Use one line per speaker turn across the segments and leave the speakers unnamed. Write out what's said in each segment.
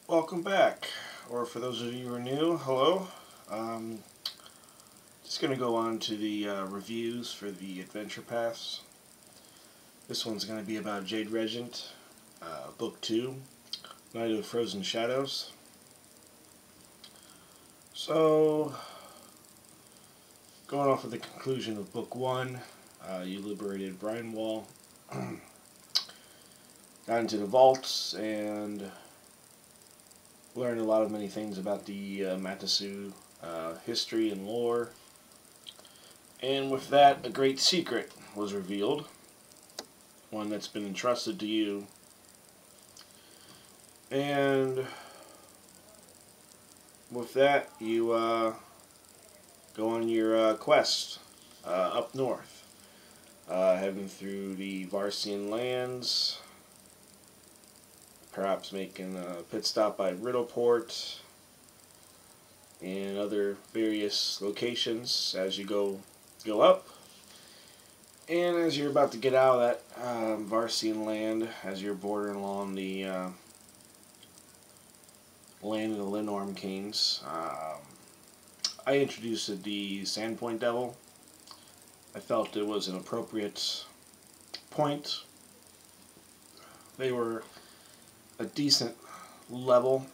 Welcome back, or for those of you who are new, hello. Just going to go on to the reviews for the adventure paths. This one's going to be about Jade Regent, Book 2, Night of Frozen Shadows. So, going off of the conclusion of Book 1, you liberated Brynwall, got into the vaults, and learned a lot of many things about the Matasu history and lore. And with that, a great secret was revealed, one that's been entrusted to you. And with that, you go on your quest up north, heading through the Varsian lands, perhaps making a pit stop by Riddleport and other various locations as you go up. And as you're about to get out of that Varsian land, as you're bordering along the land of the Linnorm Kings, I introduced the Sandpoint Devil. I felt it was an appropriate point. They were a decent level,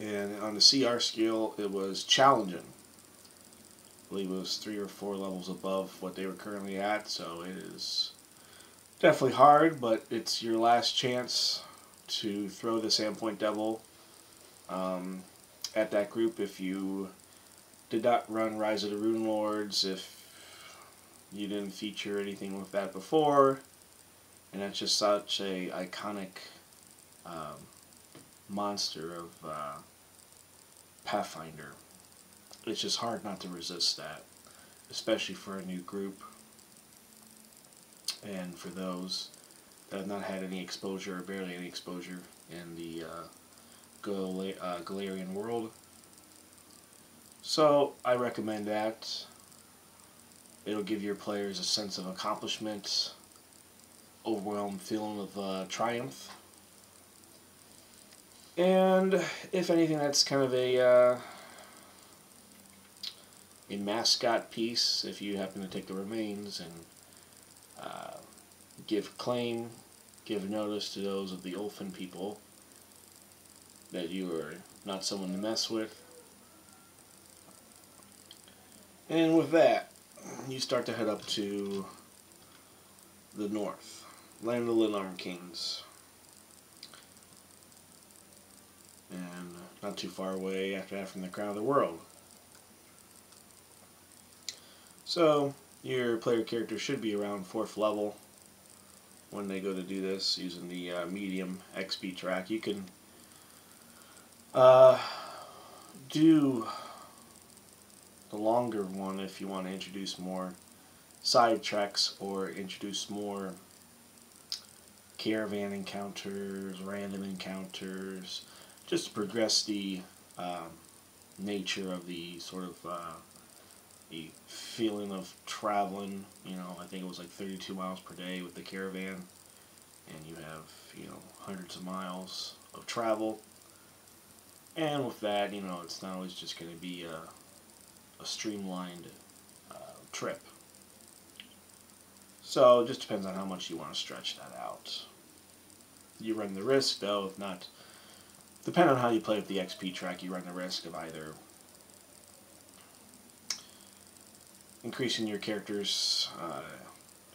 and on the CR scale it was challenging. I believe it was 3 or 4 levels above what they were currently at, so it is definitely hard, but it's your last chance to throw the Sandpoint Devil at that group if you did not run Rise of the Rune Lords, if you didn't feature anything with that before, and that's just such a iconic monster of Pathfinder. It's just hard not to resist that, especially for a new group, and for those that have not had any exposure or barely any exposure in the Galarian world. So I recommend that. It'll give your players a sense of accomplishment, overwhelmed feeling of triumph. And if anything, that's kind of a mascot piece if you happen to take the remains and give notice to those of the Ulfin people that you are not someone to mess with. And with that, you start to head up to the north, land of the Linnorm Kings. And not too far away after that from the crown of the world. So your player character should be around 4th level when they go to do this using the medium XP track. You can do the longer one if you want to introduce more side tracks or introduce more caravan encounters, random encounters, just to progress the nature of the sort of the feeling of traveling. You know, I think it was like 32 miles per day with the caravan, and you have, you know, hundreds of miles of travel. And with that, you know, it's not always just going to be a streamlined trip. So it just depends on how much you want to stretch that out. You run the risk, though, if not, depending on how you play with the XP track, you run the risk of either increasing your character's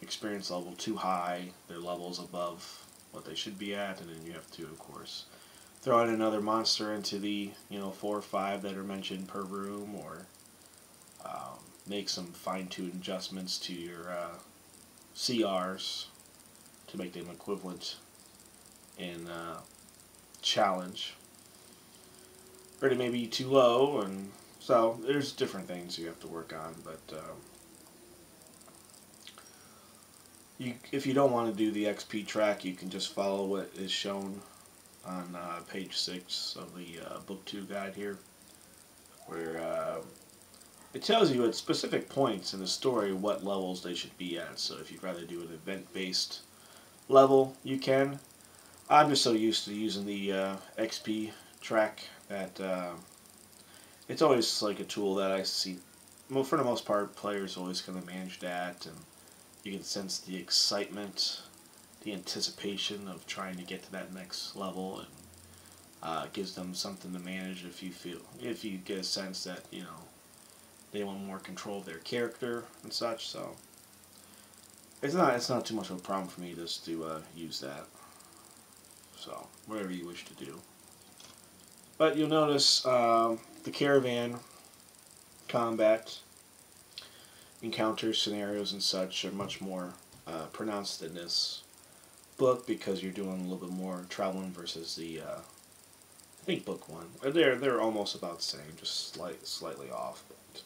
experience level too high, their levels above what they should be at, and then you have to, of course, throw in another monster into the, you know, 4 or 5 that are mentioned per room, or make some fine-tuned adjustments to your CRs to make them equivalent in challenge, or they may be too low, and so there's different things you have to work on. But if you don't want to do the XP track, you can just follow what is shown on page 6 of the Book 2 guide here, where it tells you at specific points in the story what levels they should be at. So if you'd rather do an event-based level, you can. I'm just so used to using the XP track that it's always like a tool that I see. Well, for the most part, players always kind of manage that, and you can sense the excitement, the anticipation of trying to get to that next level, and it gives them something to manage if you get a sense that they want more control of their character and such. So it's not too much of a problem for me just to use that. So whatever you wish to do. But you'll notice the caravan combat encounters, scenarios, and such are much more pronounced in this book because you're doing a little bit more traveling versus the I think book one. They're almost about the same, just slightly off. But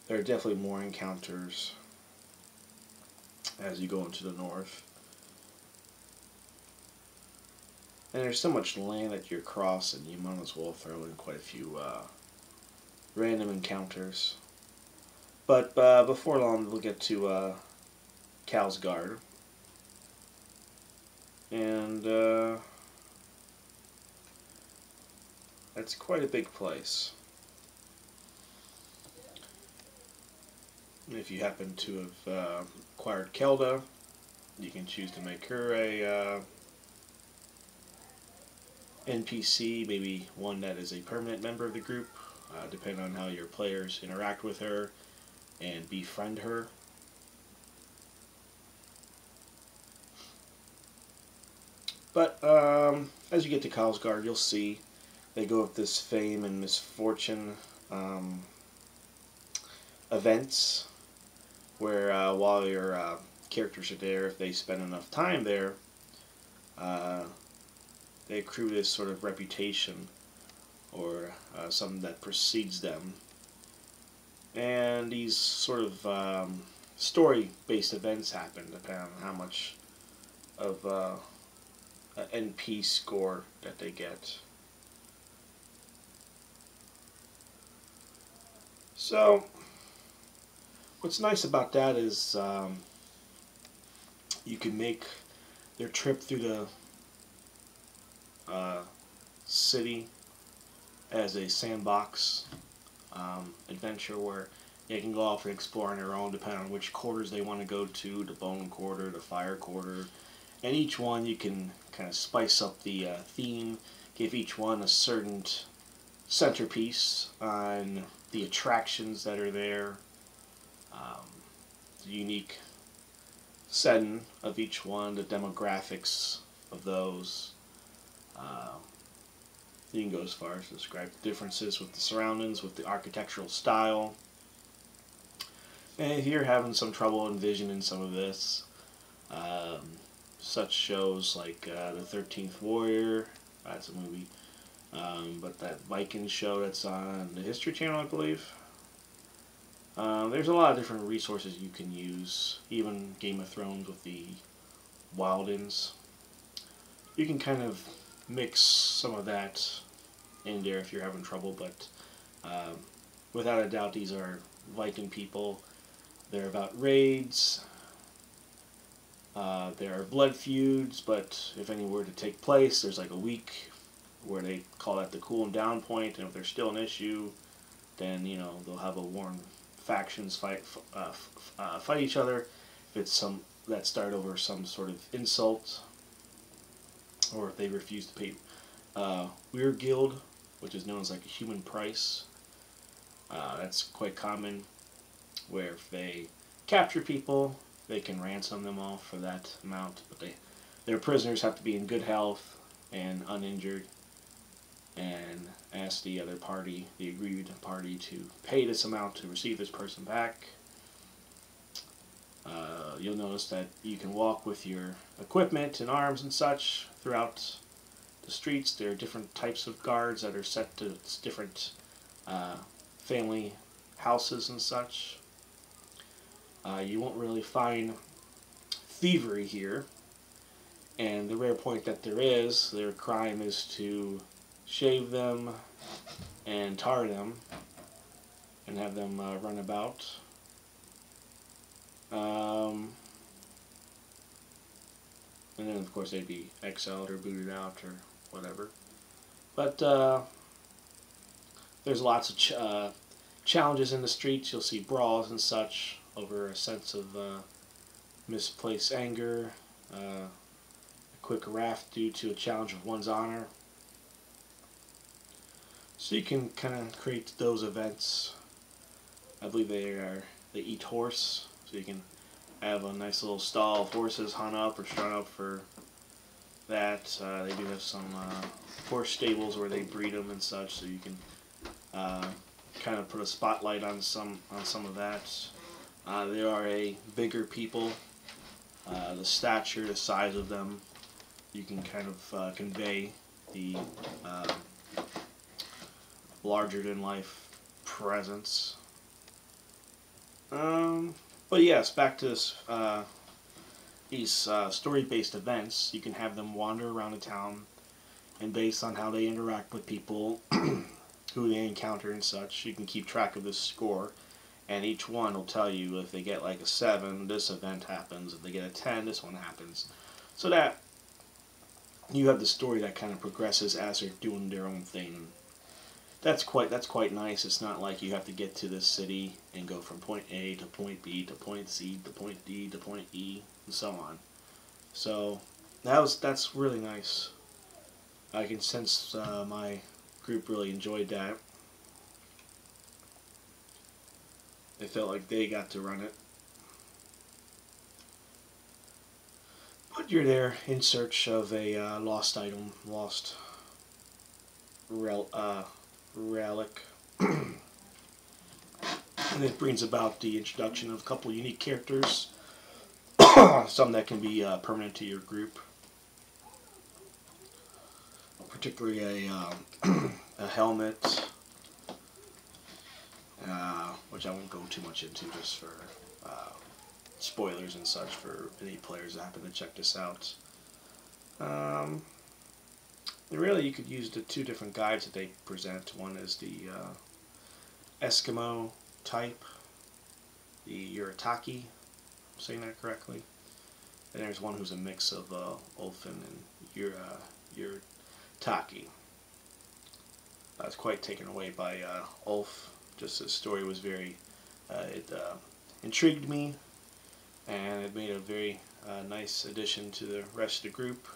there are definitely more encounters as you go into the north. And there's so much land that you're crossing, you might as well throw in quite a few random encounters. But before long, we'll get to Kalsgard. And that's quite a big place. And if you happen to have acquired Kelda, you can choose to make her a NPC, maybe one that is a permanent member of the group, depending on how your players interact with her and befriend her. But as you get to Kalsgard, you'll see they go with this fame and misfortune events where while your characters are there, if they spend enough time there, they accrue this sort of reputation or something that precedes them. And these sort of story-based events happen depending on how much of an NP score that they get. So, what's nice about that is you can make their trip through the city as a sandbox adventure where they can go off and explore on their own depending on which quarters they want to go to, the bone quarter, the fire quarter, and each one you can kind of spice up the theme, give each one a certain centerpiece on the attractions that are there, the unique setting of each one, the demographics of those. You can go as far as to describe differences with the surroundings, with the architectural style. And if you're having some trouble envisioning some of this, such shows like The 13th Warrior, that's a movie, but that Viking show that's on the History Channel, I believe. There's a lot of different resources you can use, even Game of Thrones with the Wildings. You can kind of mix some of that in there if you're having trouble, but without a doubt these are Viking people. They're about raids, there are blood feuds, but if any were to take place, there's like a week where they call that the cool and down point, and if there's still an issue, then they'll have a warring factions fight each other. If it's some that start over some sort of insult, or if they refuse to pay Weird Guild, which is known as like a human price. That's quite common, where if they capture people, they can ransom them all for that amount, but their prisoners have to be in good health and uninjured, and ask the other party, the aggrieved party, to pay this amount to receive this person back. You'll notice that you can walk with your equipment and arms and such throughout the streets. There are different types of guards that are set to different family houses and such. You won't really find thievery here, and the rare point that there is, their crime is to shave them and tar them and have them run about. and then of course they'd be exiled or booted out or whatever. But there's lots of challenges in the streets. You'll see brawls and such over a sense of misplaced anger, a quick wrath due to a challenge of one's honor. So you can kind of create those events. I believe they eat horse, so you can have a nice little stall of horses hung up or strung up for that. They do have some horse stables where they breed them and such, so you can kind of put a spotlight on some of that. They are a bigger people. The stature, the size of them, you can kind of convey the larger-than-life presence. But yes, back to this, these story-based events. You can have them wander around the town, and based on how they interact with people, who they encounter and such, you can keep track of this score, and each one will tell you if they get like a 7, this event happens. If they get a 10, this one happens. So that you have the story that kind of progresses as they're doing their own thing. That's quite nice. It's not like you have to get to this city and go from point A to point B to point C to point D to point E and so on. So that's really nice. I can sense my group really enjoyed that. They felt like they got to run it. But you're there in search of a lost item, lost relic. And it brings about the introduction of a couple unique characters. Some that can be permanent to your group. Particularly a helmet, which I won't go too much into just for spoilers and such for any players that happen to check this out. Really, you could use the 2 different guides that they present. One is the Eskimo type, the Urataki, I'm saying that correctly. And there's one who's a mix of Ulfin and Urataki. I was quite taken away by Ulf. Just his story was very, it intrigued me, and it made a very nice addition to the rest of the group,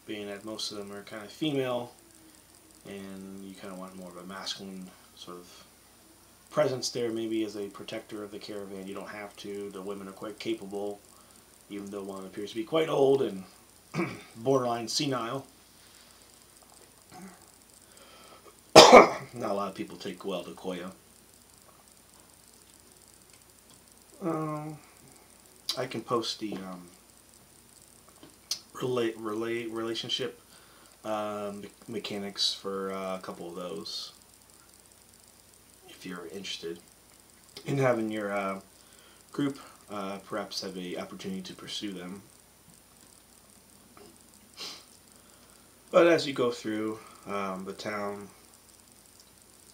being that most of them are kind of female, and you kind of want more of a masculine sort of presence there, maybe as a protector of the caravan. You don't have to. The women are quite capable, even though one appears to be quite old and borderline senile. Not a lot of people take well to Koya. I can post the relationship mechanics for a couple of those if you're interested in having your group perhaps have an opportunity to pursue them. But as you go through the town,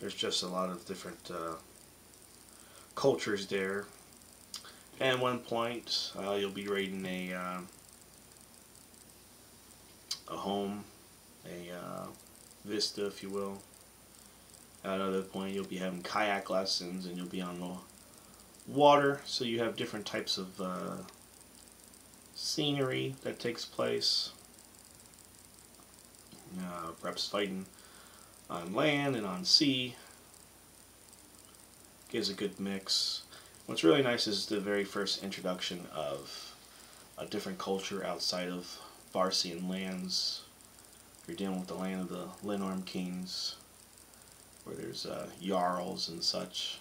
there's just a lot of different cultures there. And at one point, you'll be raiding a home, a vista, if you will. At another point, you'll be having kayak lessons, and you'll be on the water. So you have different types of scenery that takes place. Perhaps fighting on land and on sea. Gives a good mix. What's really nice is the very first introduction of a different culture outside of Varsian lands. You're dealing with the land of the Lenorm kings, where there's jarls and such.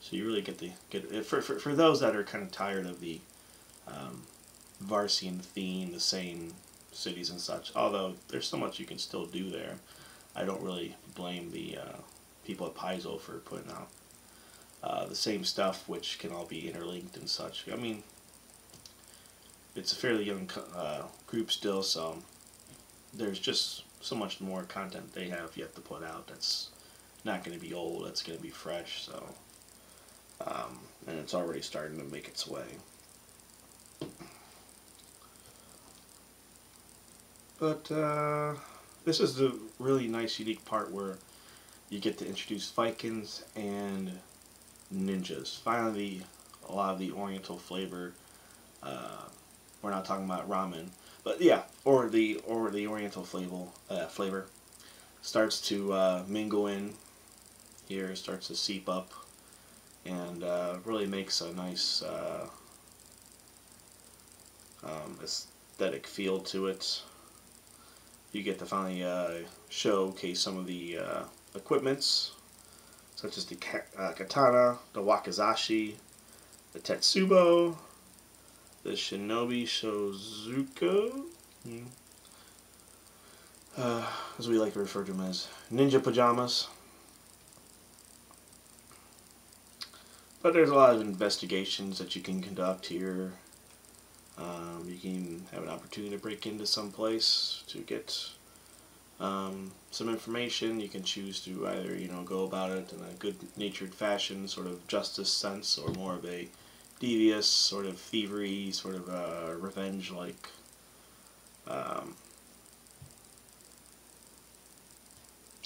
So you really get for those that are kind of tired of the Varsian theme, the same cities and such. Although there's so much you can still do there. I don't really blame the people at Paizo for putting out the same stuff, which can all be interlinked and such. I mean, it's a fairly young group still, so there's just so much more content they have yet to put out that's not going to be old, that's going to be fresh, so and it's already starting to make its way. But this is the really nice, unique part where you get to introduce Vikings and ninjas. Finally, a lot of the Oriental flavor. We're not talking about ramen, but yeah, or the Oriental flavor starts to mingle in here, starts to seep up, and really makes a nice aesthetic feel to it. You get to finally showcase some of the equipments, such as the katana, the wakizashi, the tetsubo, the shinobi shozuko, as we like to refer to them as ninja pajamas. But there's a lot of investigations that you can conduct here. You can have an opportunity to break into some place to get some information. You can choose to either, go about it in a good-natured fashion, sort of justice sense, or more of a devious, sort of thievery, sort of revenge-like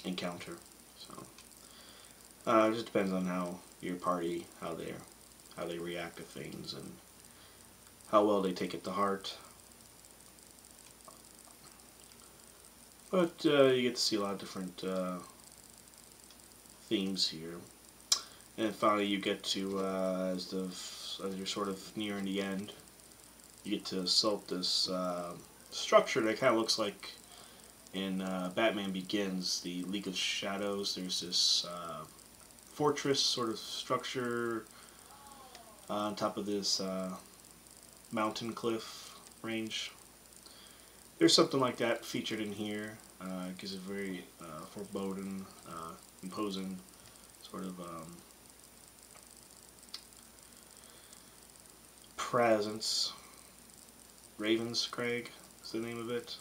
encounter. So it just depends on how your party, how they react to things, and how well they take it to heart. But you get to see a lot of different themes here. And finally you get to, as you're sort of nearing the end, you get to assault this structure that kind of looks like in Batman Begins, the League of Shadows. There's this fortress sort of structure on top of this mountain cliff range. There's something like that featured in here. It gives a very foreboding, imposing sort of presence. Ravenscrag is the name of it.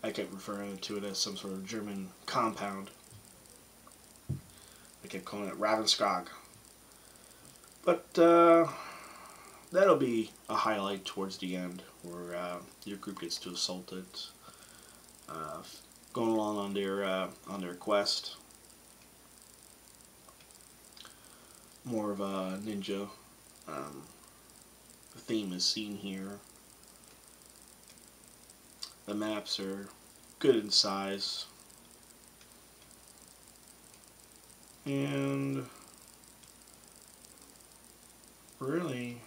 I kept referring to it as some sort of German compound. I kept calling it Ravenscrag. But that'll be a highlight towards the end, where your group gets to assault it, going along on their quest. More of a ninja theme is seen here. The maps are good in size, and really,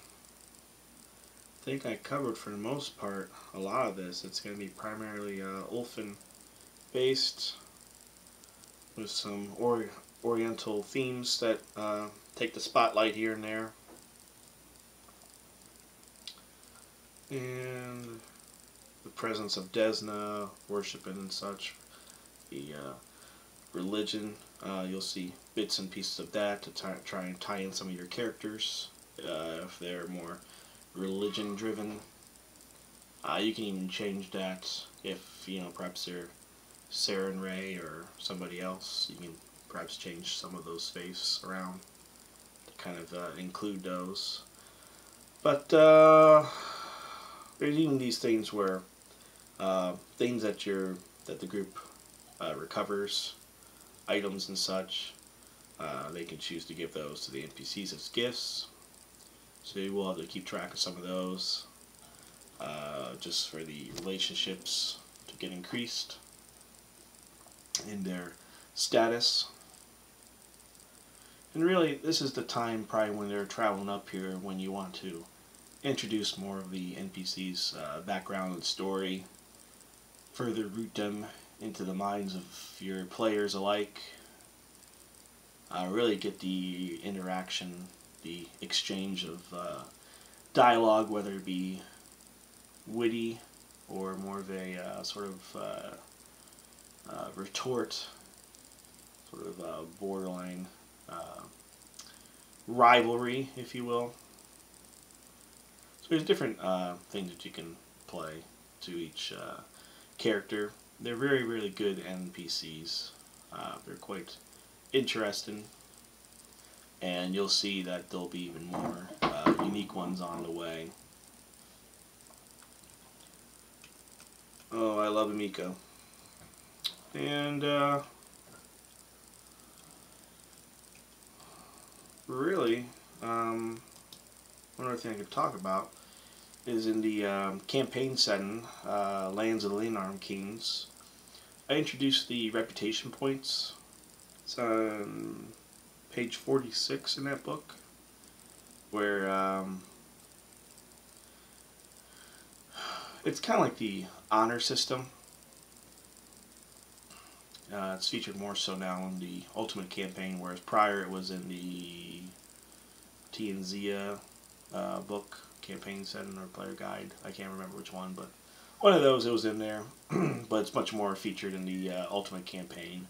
I think I covered for the most part a lot of this. It's going to be primarily Ulfin based, with some Oriental themes that take the spotlight here and there. And the presence of Desna, worshiping and such. The religion, you'll see bits and pieces of that to try and tie in some of your characters if they're more religion driven. You can even change that if, perhaps they're Sarah and Ray or somebody else. You can perhaps change some of those faiths around to kind of include those. But there's even these things where things that the group recovers, items and such, they can choose to give those to the NPCs as gifts. So you will have to keep track of some of those, just for the relationships to get increased in their status. And really, this is the time probably when they're traveling up here, when you want to introduce more of the NPC's background and story, further root them into the minds of your players alike, really get the interaction, the exchange of dialogue, whether it be witty or more of a sort of retort, sort of borderline rivalry, if you will. So there's different things that you can play to each character. They're very, really good NPCs. They're quite interesting, and you'll see that there'll be even more unique ones on the way. Oh, I love Amico. And really, one other thing I could talk about is in the campaign setting, Lands of the Leonarm Kings. I introduced the reputation points. It's on page 46 in that book, where it's kind of like the honor system. It's featured more so now in the Ultimate campaign, whereas prior it was in the T and Zia book, campaign setting or player guide. I can't remember which one, but one of those it was in there. But it's much more featured in the Ultimate campaign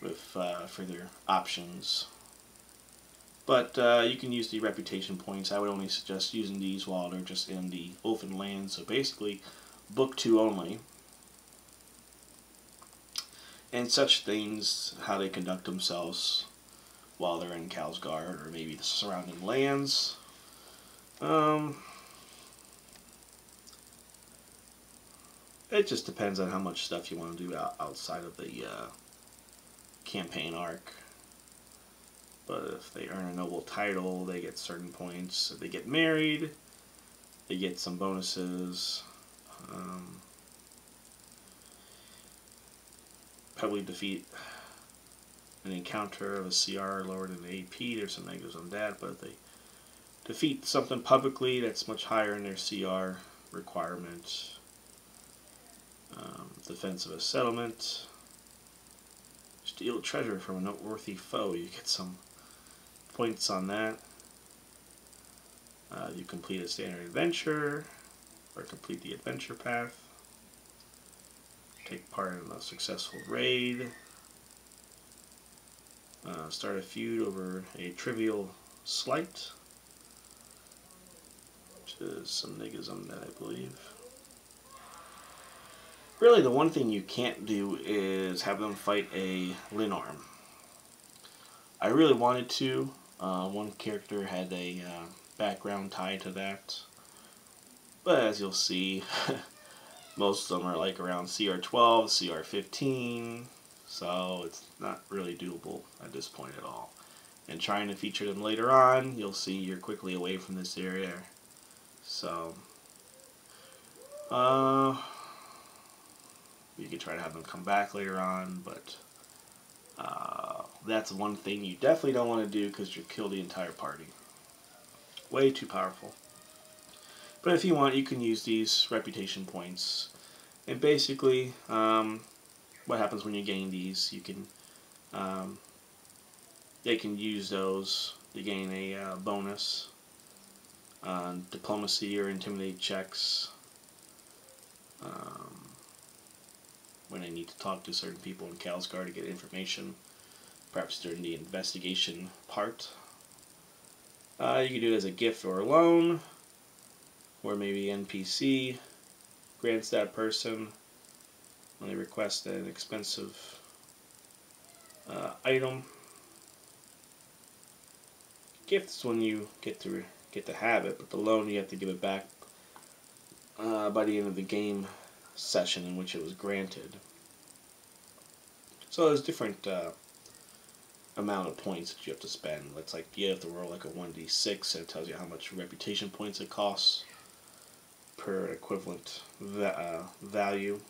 with further options. But you can use the reputation points. I would only suggest using these while they're just in the Ulfin lands. So basically, book 2 only. And such things, how they conduct themselves while they're in Kalsgard or maybe the surrounding lands. It just depends on how much stuff you want to do outside of the campaign arc. But if they earn a noble title, they get certain points. If they get married, they get some bonuses. Probably defeat an encounter of a CR lower than the AP. There's some negatives on that, but if they defeat something publicly that's much higher in their CR requirement. Defense of a settlement. Steal treasure from a noteworthy foe. You get some points on that. You complete a standard adventure, or complete the adventure path. Take part in a successful raid. Start a feud over a trivial slight, which is some negatives on that, I believe. Really, the one thing you can't do is have them fight a Leonarm. I really wanted to. One character had a background tied to that. But as you'll see, most of them are like around CR12, CR15. So it's not really doable at this point at all. And trying to feature them later on, you'll see you're quickly away from this area. So, you could try to have them come back later on, but that's one thing you definitely don't want to do because you'll kill the entire party. Way too powerful. But if you want, you can use these reputation points. And basically, what happens when you gain these, you can, they can use those to gain a bonus on diplomacy or intimidate checks. When they need to talk to certain people in Kalsgard to get information, perhaps during the investigation part. You can do it as a gift or a loan, or maybe NPC grants that person when they request an expensive item. Gifts when you get to have it, but the loan you have to give it back by the end of the game session in which it was granted. So there's different amount of points that you have to spend. It's like you have to roll like a 1d6 and it tells you how much reputation points it costs per equivalent value.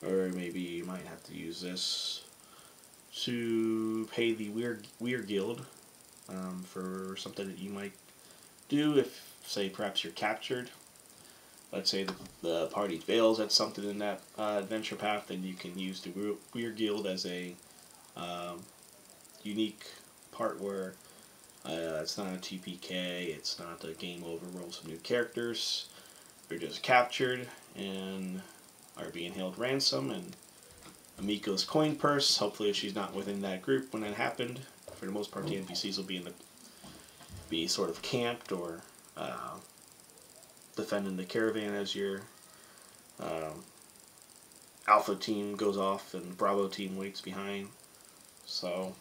Or maybe you might have to use this to pay the Weir Guild for something that you might do if, say, perhaps you're captured. Let's say the party fails at something in that adventure path, then you can use the Weir Guild as a unique part where it's not a TPK, it's not a game over, roll some new characters. They're just captured and are being held ransom, and Amiko's coin purse, hopefully if she's not within that group when that happened. For the most part, the NPCs will be sort of camped or defending the caravan as your Alpha team goes off and Bravo team waits behind. So,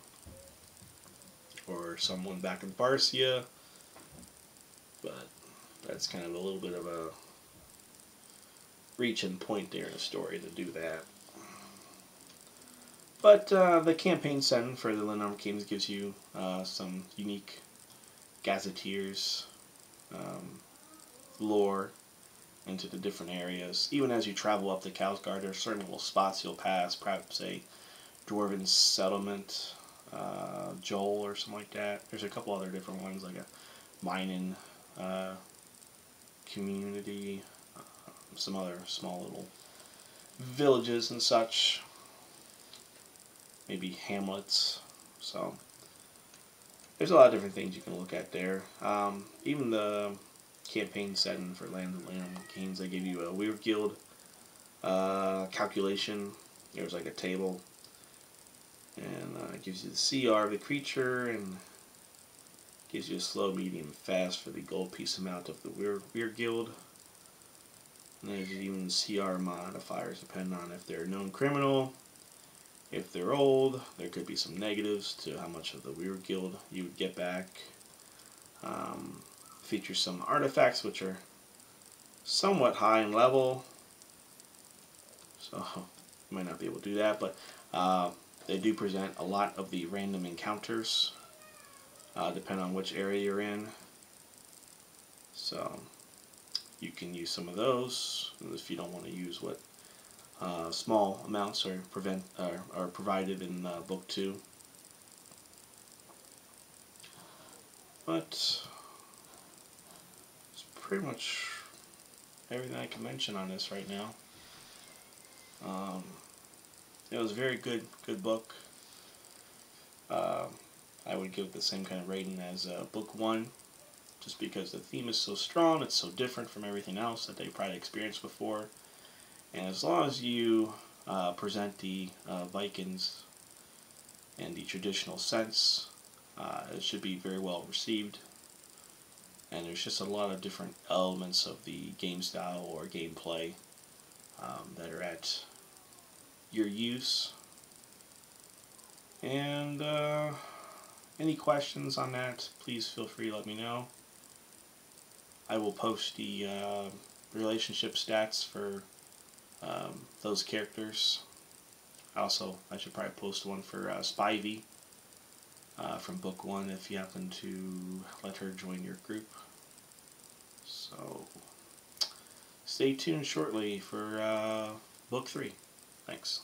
or someone back in Barcia. But That's kind of a little bit of a reach and point there in the story to do that. But the campaign setting for the Lenormand Kings gives you some unique gazetteers, lore into the different areas. Even as you travel up to Kalsgard, there are certain little spots you'll pass, perhaps a dwarven settlement, Joel or something like that. There's a couple other different ones, like a mining community, some other small little villages and such, maybe hamlets. So there's a lot of different things you can look at there. Even the campaign setting for Land of the Lenormand Kings, they give you a Weird Guild calculation. There's like a table, and it gives you the CR of the creature, and gives you a slow, medium, fast for the gold piece amount of the Weird Guild. And there's even CR modifiers depending on if they're a known criminal, if they're old. There could be some negatives to how much of the Weird Guild you would get back. Features some artifacts which are somewhat high in level, so you might not be able to do that, but they do present a lot of the random encounters depending on which area you're in. So you can use some of those if you don't want to use what small amounts are provided in Book 2. But it's pretty much everything I can mention on this right now. It was a very good book. I would give it the same kind of rating as Book 1, just because the theme is so strong, it's so different from everything else that they've probably experienced before. And as long as you present the Vikings in the traditional sense, it should be very well received. And there's just a lot of different elements of the game style or gameplay that are at your use. And any questions on that, please feel free to let me know. I will post the relationship stats for those characters. Also, I should probably post one for Spivey from Book 1 if you happen to let her join your group. So stay tuned shortly for Book 3. Thanks.